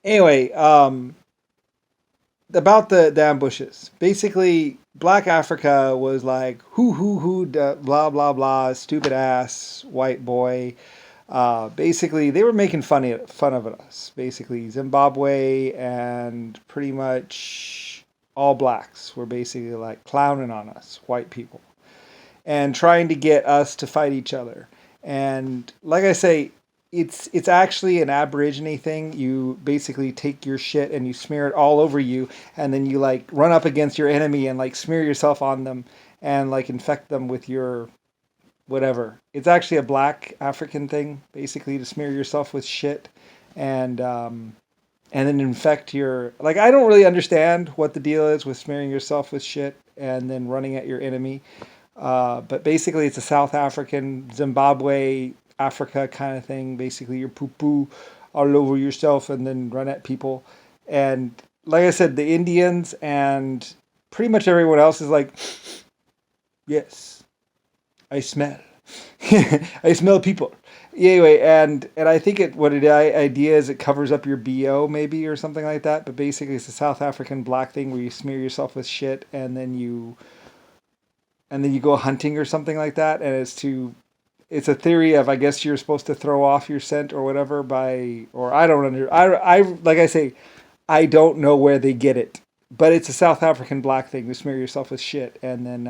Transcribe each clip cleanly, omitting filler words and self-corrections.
Anyway, about the ambushes. Basically, Black Africa was like blah blah blah, stupid ass white boy. Basically, they were making fun of us. Basically, Zimbabwe and pretty much all blacks were basically like clowning on us, white people, and trying to get us to fight each other. And like I say, it's actually an Aborigine thing. You basically take your shit and you smear it all over you, and then you like run up against your enemy and like smear yourself on them and like infect them with your whatever. It's actually a black African thing, basically, to smear yourself with shit and then infect your like. I don't really understand what the deal is with smearing yourself with shit and then running at your enemy. But basically, it's a South African, Zimbabwe, Africa kind of thing. Basically, you're poo poo all over yourself and then run at people. And like I said, the Indians and pretty much everyone else is like, yes, I smell. I smell people. Anyway, and I think what it idea is it covers up your BO maybe or something like that. But basically, it's a South African black thing where you smear yourself with shit and then you go hunting or something like that. And it's a theory of I guess you're supposed to throw off your scent or whatever by or I don't under I like I say I don't know where they get it, but it's a South African black thing to smear yourself with shit and then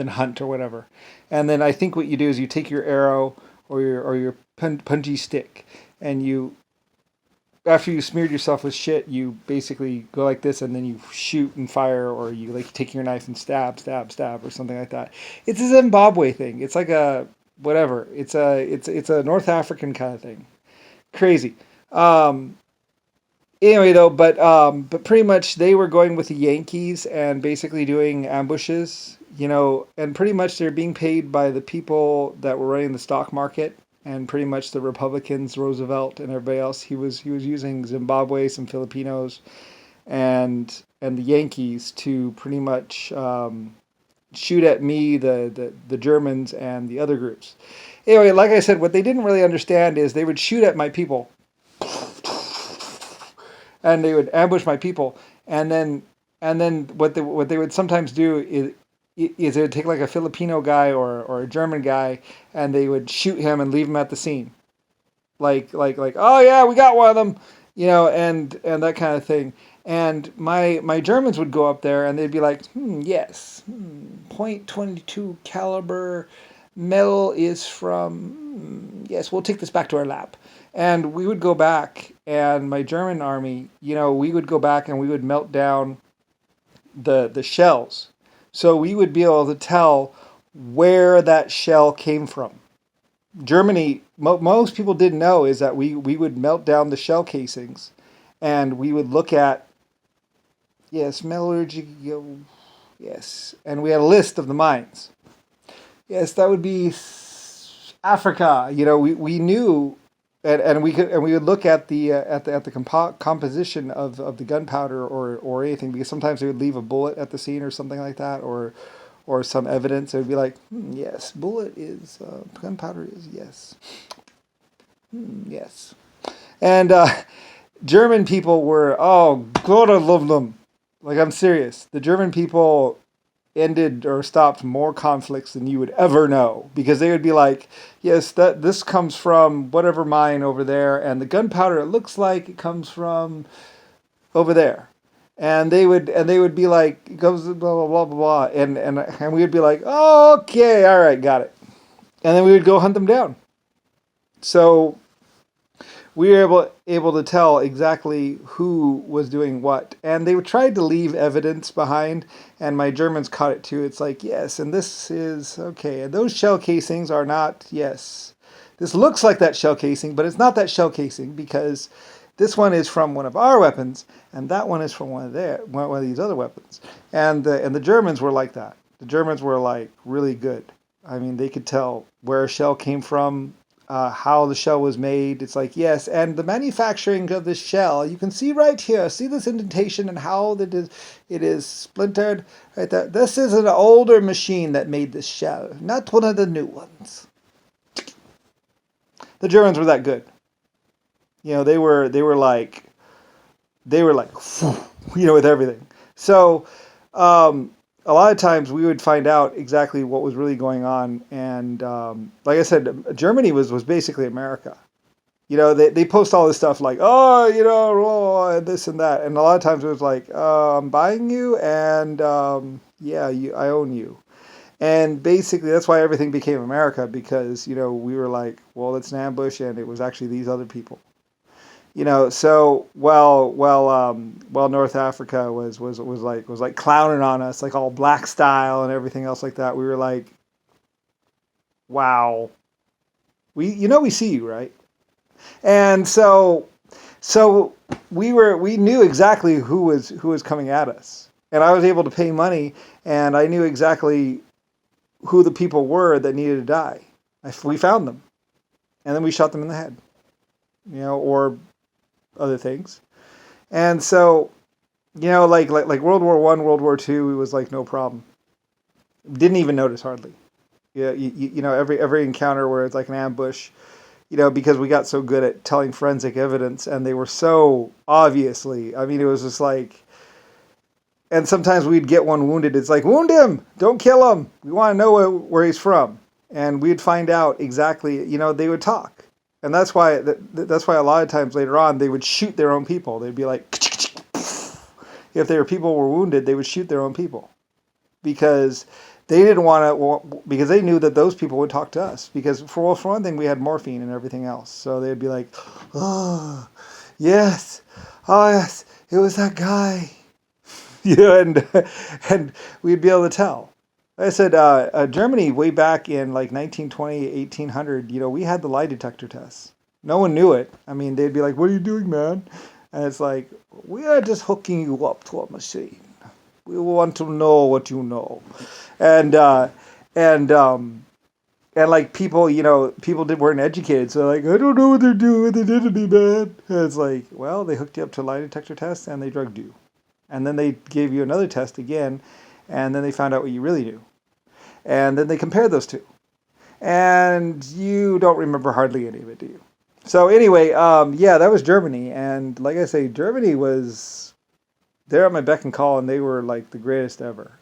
hunt or whatever. And then I think what you do is you take your arrow or your punji stick, and you after you smeared yourself with shit, you basically go like this, and then you shoot and fire, or you like take your knife and stab, or something like that. It's a Zimbabwe thing. It's like a whatever. It's a North African kind of thing. Crazy. Um, anyway, though, but pretty much they were going with the Yankees and basically doing ambushes, and pretty much they're being paid by the people that were running the stock market and pretty much the Republicans, Roosevelt and everybody else. He was using Zimbabwe, some Filipinos, and the Yankees to pretty much shoot at me, the Germans, and the other groups. Anyway, like I said, what they didn't really understand is they would shoot at my people and they would ambush my people, and then what they would sometimes do is they would take like a Filipino guy or a German guy, and they would shoot him and leave him at the scene, like oh yeah, we got one of them, and that kind of thing. And my Germans would go up there and they'd be like, yes, .22 caliber metal is from yes, we'll take this back to our lab. And we would go back, and my German army, we would go back and we would melt down the shells, so we would be able to tell where that shell came from. Germany, most people didn't know is that we would melt down the shell casings, and we would look at yes, metallurgical, yes, and we had a list of the mines. Yes, that would be Africa. We knew, and we would look at the composition of the gunpowder or anything, because sometimes they would leave a bullet at the scene or something like that, or some evidence. It would be like, yes, bullet is gunpowder is yes, yes, and German people were, oh God, I love them. Like, I'm serious. The German people ended or stopped more conflicts than you would ever know, because they would be like, yes, that this comes from whatever mine over there, and the gunpowder, it looks like it comes from over there. And they would be like, it goes blah blah blah blah blah, and we would be like, oh, okay, all right, got it. And then we would go hunt them down. So we were able to tell exactly who was doing what, and they tried to leave evidence behind, and my Germans caught it too. It's like, yes, and this is okay, and those shell casings are not, yes, this looks like that shell casing, but it's not that shell casing, because this one is from one of our weapons and that one is from one of these other weapons. And the Germans were like that. The Germans were like really good. I mean, they could tell where a shell came from, how the shell was made. It's like, yes, and the manufacturing of this shell, you can see right here, see this indentation and how it is splintered right there. This is an older machine that made this shell, not one of the new ones. The Germans were that good. They were like they were like with everything. So a lot of times we would find out exactly what was really going on, and like I said, Germany was basically America. They post all this stuff like, oh, this and that, and a lot of times it was like, I'm buying you, and yeah, I own you. And basically, that's why everything became America, because we were like, well, it's an ambush, and it was actually these other people. So while North Africa was like clowning on us, like all black style and everything else like that, we were like, wow, we see you, right? And so we knew exactly who was coming at us, and I was able to pay money, and I knew exactly who the people were that needed to die. We found them, and then we shot them in the head, or other things. And so, like World War I, World War II, it was like no problem. Didn't even notice hardly. Yeah, every encounter where it's like an ambush, because we got so good at telling forensic evidence, and they were so obviously. I mean, it was just like, and sometimes we'd get one wounded. It's like, wound him, don't kill him. We want to know where he's from, and we'd find out exactly. They would talk, and that's why a lot of times later on they would shoot their own people. They'd be like, if their people were wounded, they would shoot their own people, because they didn't want to, because they knew that those people would talk to us, because for one thing we had morphine and everything else, so they'd be like, oh yes, oh yes, it was that guy. And we'd be able to tell. Like I said, Germany way back in like 1920, 1800, we had the lie detector tests. No one knew it. I mean, they'd be like, what are you doing, man? And it's like, we are just hooking you up to a machine. We want to know what you know. And and and like people weren't educated, so like, I don't know what they're doing. They did me, man. And it's like, well, they hooked you up to a lie detector test and they drugged you, and then they gave you another test again, and then they found out what you really knew, and then they compared those two, and you don't remember hardly any of it, do you? So anyway, yeah, that was Germany, and like I say, Germany was there at my beck and call, and they were like the greatest ever.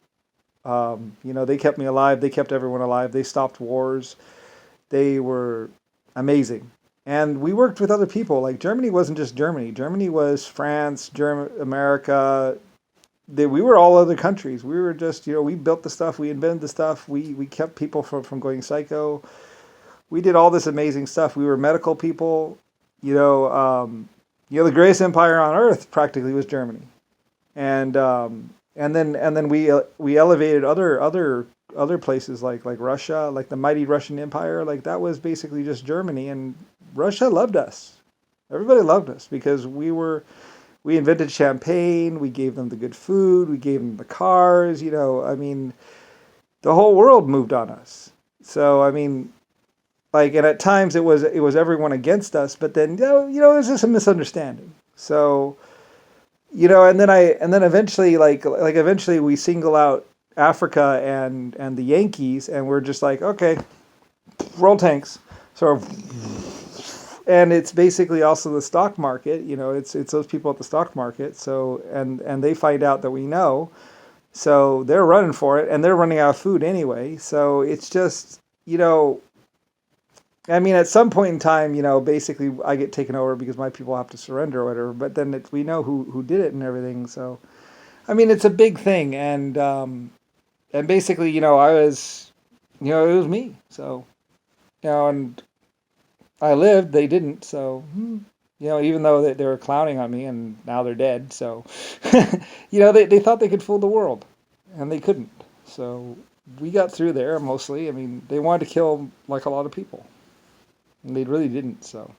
They kept me alive. They kept everyone alive. They stopped wars. They were amazing. And we worked with other people. Like Germany wasn't just Germany. Germany was France, America. We were all other countries. We were just, we built the stuff. We invented the stuff. We kept people from going psycho. We did all this amazing stuff. We were medical people. The greatest empire on earth practically was Germany. And then we elevated other places like Russia, like the mighty Russian Empire. Like that was basically just Germany, and Russia loved us. Everybody loved us because we invented champagne. We gave them the good food. We gave them the cars. I mean, the whole world moved on us. So I mean, like, and at times it was everyone against us, but then it was just a misunderstanding. So. And then eventually, eventually we single out Africa and the Yankees, and we're just like, okay, roll tanks. So, and it's basically also the stock market. It's those people at the stock market. So and they find out that we know, so they're running for it, and they're running out of food anyway. So it's just I mean, at some point in time, basically I get taken over because my people have to surrender or whatever. But then we know who did it and everything. So, I mean, it's a big thing, and basically, I was, it was me. So, and I lived, they didn't. So, even though they were clowning on me, and now they're dead. So, they thought they could fool the world, and they couldn't. So we got through there mostly. I mean, they wanted to kill like a lot of people. And they really didn't, so.